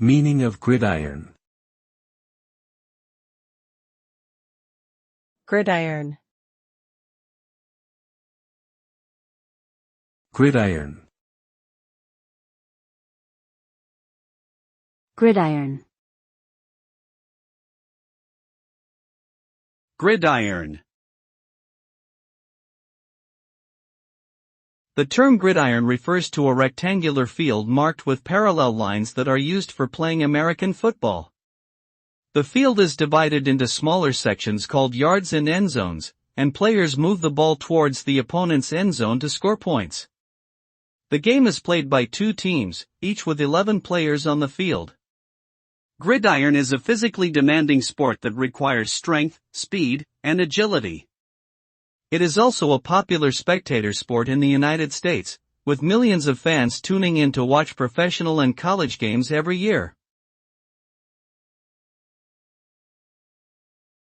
Meaning of gridiron. Gridiron. Gridiron. Gridiron. Gridiron. The term gridiron refers to a rectangular field marked with parallel lines that are used for playing American football. The field is divided into smaller sections called yards and end zones, and players move the ball towards the opponent's end zone to score points. The game is played by two teams, each with 11 players on the field. Gridiron is a physically demanding sport that requires strength, speed, and agility. It is also a popular spectator sport in the United States, with millions of fans tuning in to watch professional and college games every year.